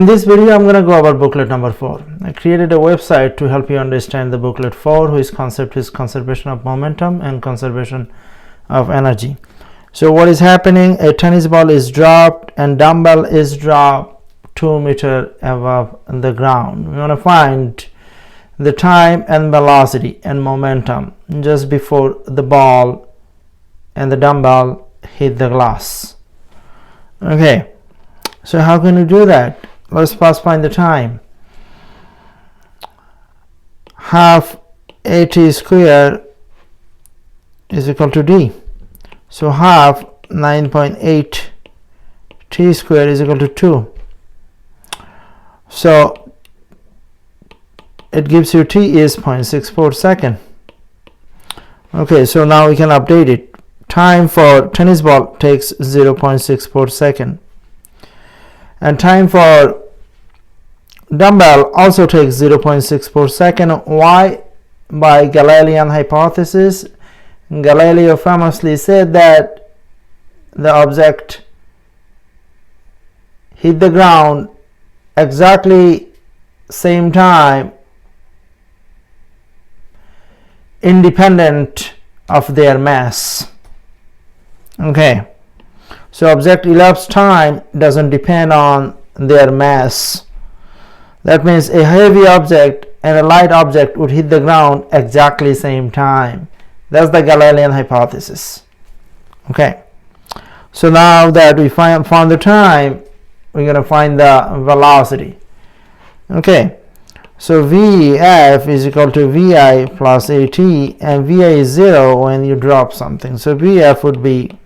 In this video, I'm going to go over booklet number 4. I created a website to help you understand the booklet 4, whose concept is conservation of momentum and conservation of energy. So what is happening? A tennis ball is dropped and dumbbell is dropped 2 meters above the ground. We want to find the time and velocity and momentum just before the ball and the dumbbell hit the glass. Okay, so how can you do that? Let's first find the time. Half at square is equal to d. So half 9.8 t square is equal to 2. So it gives you t is 0.64 second. Okay, so now we can update it. Time for tennis ball takes 0.64 second. And time for dumbbell also takes 0.64 second. Why? By Galilean hypothesis. Galileo famously said that the object hit the ground exactly same time, independent of their mass. Okay, so object elapsed time doesn't depend on their mass. That means a heavy object and a light object would hit the ground exactly same time. That's the Galilean hypothesis. Okay, so now that we found the time, we're going to find the velocity. Okay, so Vf is equal to Vi plus At, and Vi is 0 when you drop something. So Vf would be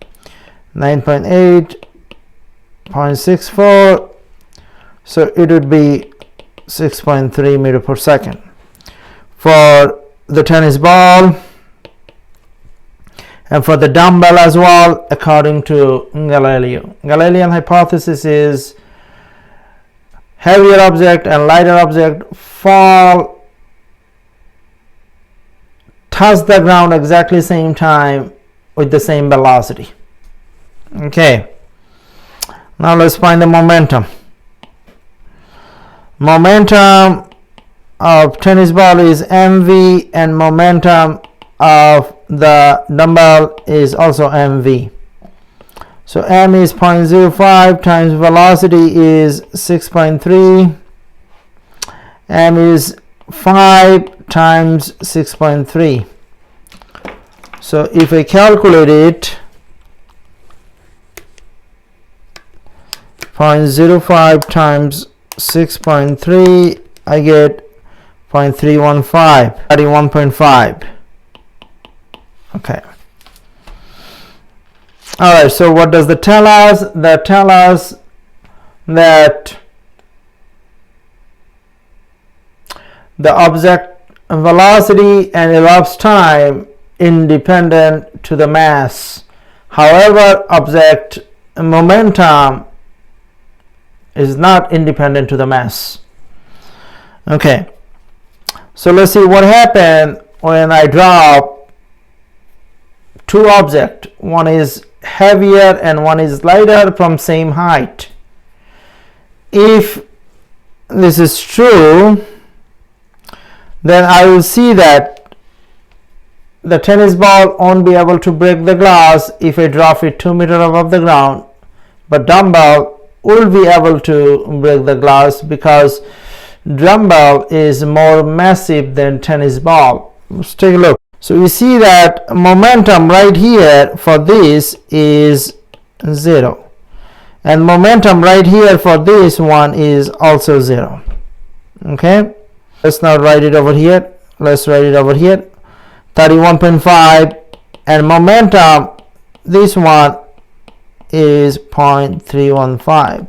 9.8, 0.64, so it would be 6.3 meter per second. For the tennis ball and for the dumbbell as well, according to Galileo. Galilean hypothesis is heavier object and lighter object touch the ground exactly same time with the same velocity. Okay, now let's find the momentum. Momentum of tennis ball is mv, and momentum of the dumbbell is also mv. So m is 0.05 times velocity is 6.3. M is 5 times 6.3. So if I calculate it, 0.05 times 6.3, I get 0.315, 31.5. Okay. Alright, so what does that tell us? That tells us that the object velocity and elapsed time independent to the mass. However, object momentum is not independent to the mass. Okay, so let's see what happened when I drop two objects. One is heavier and one is lighter from same height. If this is true, then I will see that the tennis ball won't be able to break the glass if I drop it 2 meters above the ground, but dumbbell will be able to break the glass because dumbbell is more massive than tennis ball. Let's take a look. So we see that momentum right here for this is 0, and momentum right here for this one is also 0. Okay, let's not write it over here. Let's write it over here. 31.5, and momentum, this one is 0.315.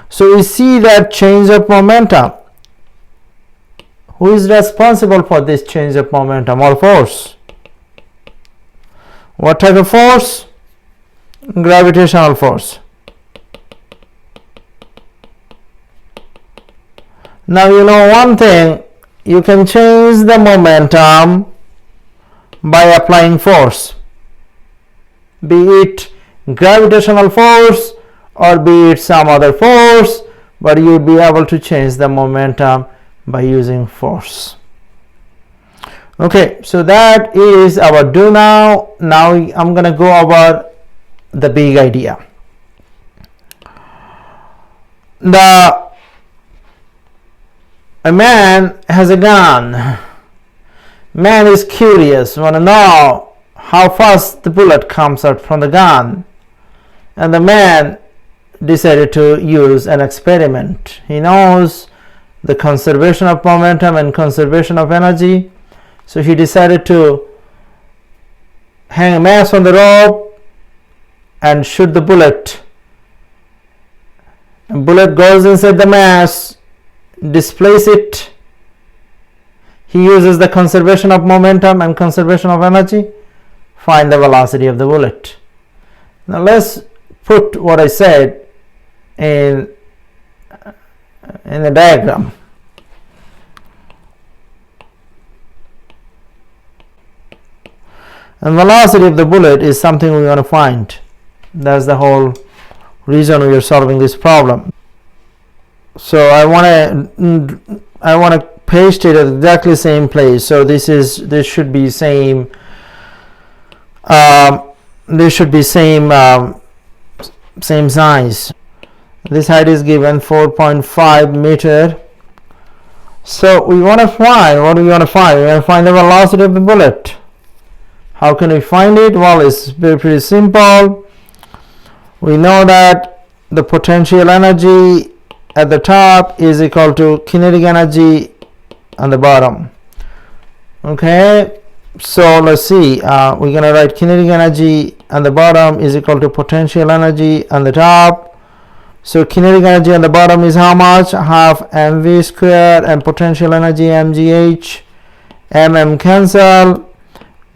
So we see that change of momentum. Who is responsible for this change of momentum or force? What type of force? Gravitational force. Now you know one thing, you can change the momentum by applying force, be it gravitational force or be it some other force. but you'll be able to change the momentum by using force. Okay, so that is our do now. Now I'm going to go over the big idea. A man has a gun. Man is curious, want to know how fast the bullet comes out from the gun, and the man decided to use an experiment. He knows the conservation of momentum and conservation of energy, so he decided to hang a mass on the rope and shoot the bullet. A bullet goes inside the mass, displaces it. He uses the conservation of momentum and conservation of energy, find the velocity of the bullet. Now let's put what I said in a diagram. And velocity of the bullet is something we want to find. That's the whole reason we are solving this problem. So I want to paste it at exactly the same place. So this should be same. This should be same size. This height is given 4.5 meter. So we want to find, what do we want to find? We want to find the velocity of the bullet. How can we find it? Well, it's pretty simple. We know that the potential energy at the top is equal to kinetic energy on the bottom. Okay, so let's see. We're going to write kinetic energy on the bottom is equal to potential energy on the top. So kinetic energy on the bottom is how much? Half mv squared, and potential energy mgh. Mm cancel.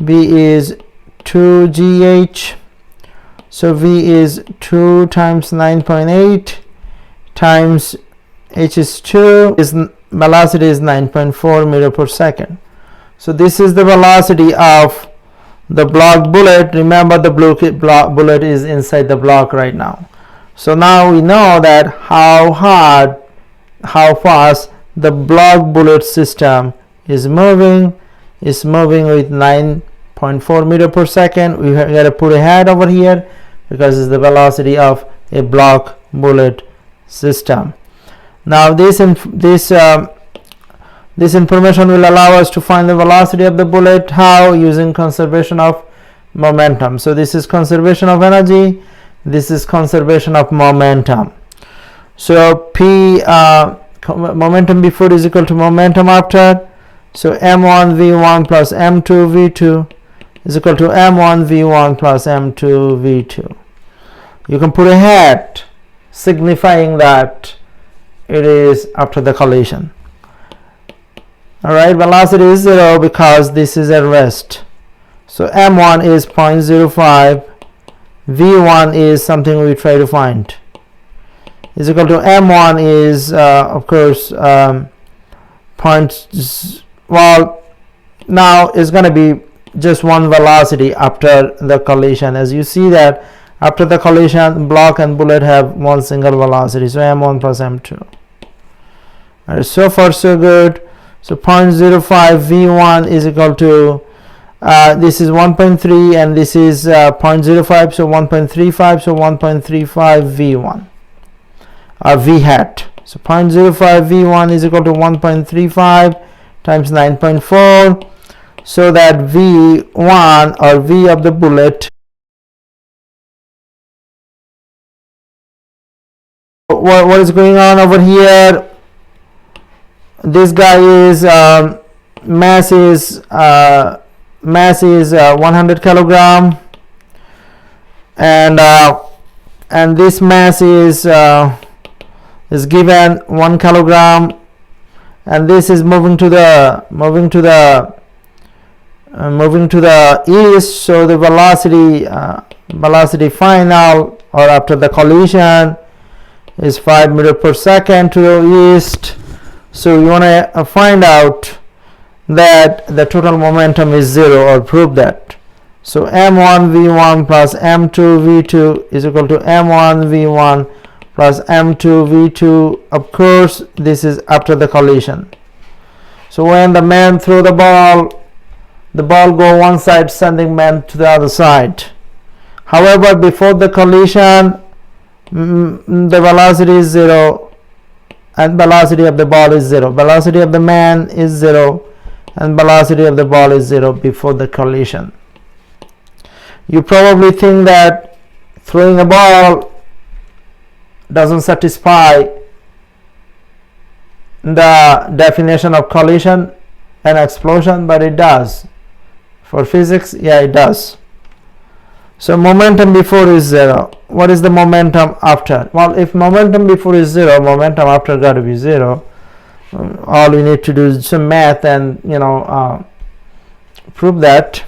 V is 2gh. So V is 2 times 9.8 times h is 2. Velocity is 9.4 meter per second. So this is the velocity of the block bullet. Remember, the block bullet is inside the block right now. So now we know that how fast the block bullet system is moving. It's moving with 9.4 meter per second. We got to put a hat over here because it's the velocity of a block bullet system. Now this information will allow us to find the velocity of the bullet. How? Using conservation of momentum. So this is conservation of energy, this is conservation of momentum. So P momentum before is equal to momentum after. So m1 v1 plus m2 v2 is equal to m1 v1 plus m2 v2. You can put a hat signifying that it is after the collision. Alright, velocity is 0 because this is at rest. So m1 is 0.05, v1 is something we try to find, is equal to m1 is of course well, now it's going to be just one velocity after the collision. As you see that after the collision, block and bullet have one single velocity. So m1 plus m2. Alright, so far so good. So 0.05 v1 is equal to this is 1.3 and this is 0.05, so 1.35, so 1.35 v1 v hat. So 0.05 v1 is equal to 1.35 times 9.4, so that v1 or v of the bullet, what is going on over here? This guy is mass is 100 kilogram, and this mass is given 1 kilogram, and this is moving to the east. So the velocity final or after the collision is 5 meter per second to the east. So you want to find out that the total momentum is 0 or prove that. So m1 v1 plus m2 v2 is equal to m1 v1 plus m2 v2. Of course, this is after the collision. So when the man throw the ball go one side, sending man to the other side. However, before the collision, the velocity is 0 and velocity of the ball is 0. Velocity of the man is 0 and velocity of the ball is 0 before the collision. You probably think that throwing a ball doesn't satisfy the definition of collision and explosion, but it does. For physics, yeah, it does. So momentum before is 0. What is the momentum after? Well, if momentum before is 0, momentum after got to be 0. All we need to do is some math and prove that.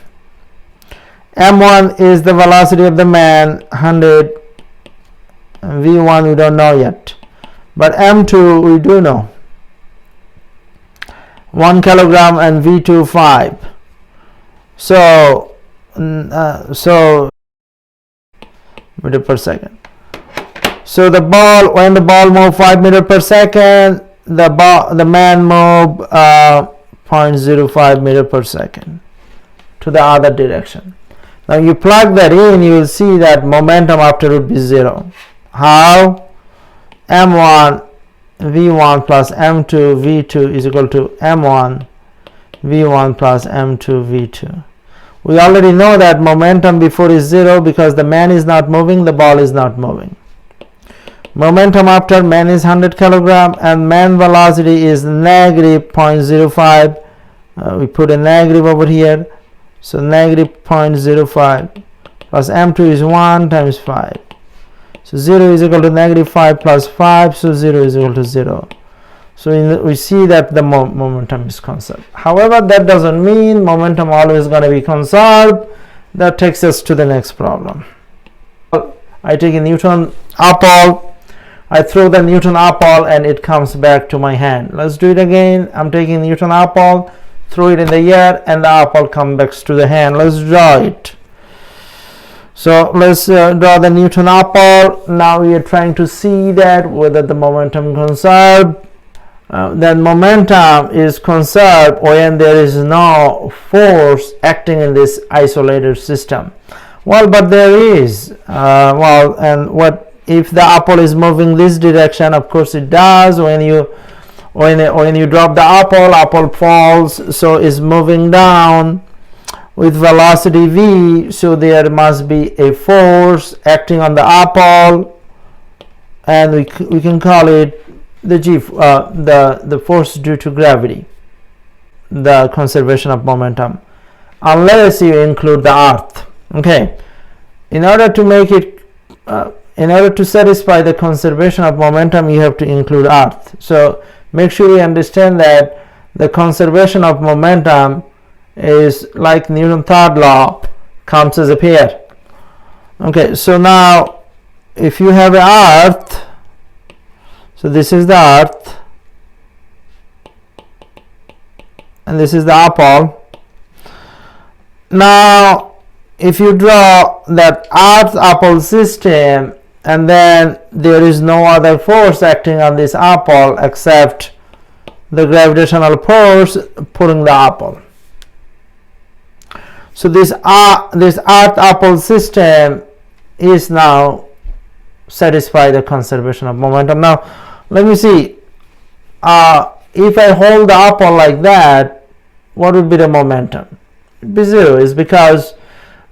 m1 is the velocity of the man, 100. v1 we don't know yet, but m2 we do know, 1 kilogram, and v2 5. So meter per second. So the ball, when the ball move 5 meter per second, the man move 0.05 meter per second to the other direction. Now you plug that in, you will see that momentum after would be 0. How? m1 v1 plus m2 v2 is equal to m1 v1 plus m2 v2. We already know that momentum before is 0 because the man is not moving, the ball is not moving. Momentum after, man is 100 kilogram and man velocity is negative 0.05. We put a negative over here, so negative 0.05 plus m2 is 1 times 5. So 0 is equal to negative 5 plus 5, so 0 is equal to 0. So we see that the momentum is conserved. However, that doesn't mean momentum always going to be conserved. That takes us to the next problem. I take a Newton apple, I throw the Newton apple and it comes back to my hand. Let's do it again. I'm taking Newton apple, throw it in the air and the apple comes back to the hand. Let's draw it. So let's draw the Newton apple. Now we are trying to see that whether the momentum conserved. Then momentum is conserved when there is no force acting in this isolated system. Well, but there is. And what if the apple is moving this direction? Of course it does. When you drop the apple falls, so is moving down with velocity v, so there must be a force acting on the apple, and we can call it the the force due to gravity, the conservation of momentum, unless you include the earth. Okay, in order to make it in order to satisfy the conservation of momentum, you have to include earth. So make sure you understand that the conservation of momentum is like Newton's third law, comes as a pair. Okay, so now if you have an earth, so this is the earth and this is the apple. Now if you draw that earth apple system and then there is no other force acting on this apple except the gravitational force pulling the apple. So this earth apple system is now satisfy the conservation of momentum. Now let me see, if I hold the apple like that, what would be the momentum? It would be 0. It's because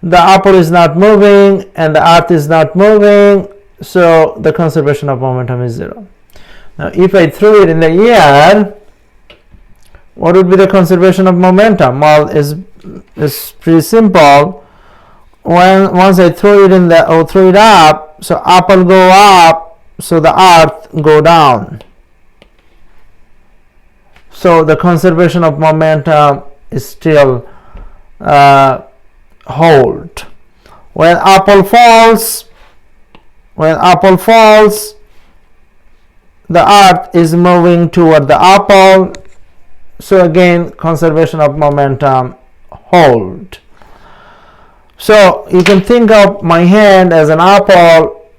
the apple is not moving and the earth is not moving, so the conservation of momentum is 0. Now if I throw it in the air, what would be the conservation of momentum? Well, it's pretty simple. Once I throw it in the or throw it up, so apple go up, so the earth go down. So the conservation of momentum is still hold. When apple falls, the earth is moving toward the apple, so again conservation of momentum hold. So you can think of my hand as an apple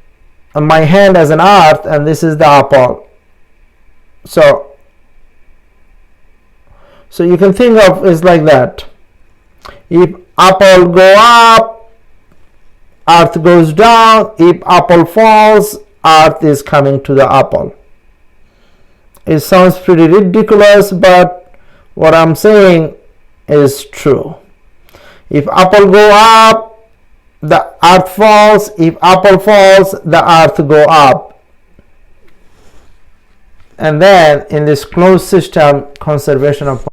my hand as an earth, and this is the apple. So you can think of it like that. If apple go up, earth goes down. If apple falls, earth is coming to the apple. It sounds pretty ridiculous, but what I'm saying is true. If apple go up, the earth falls. If apple falls, the earth go up. And then in this closed system, conservation of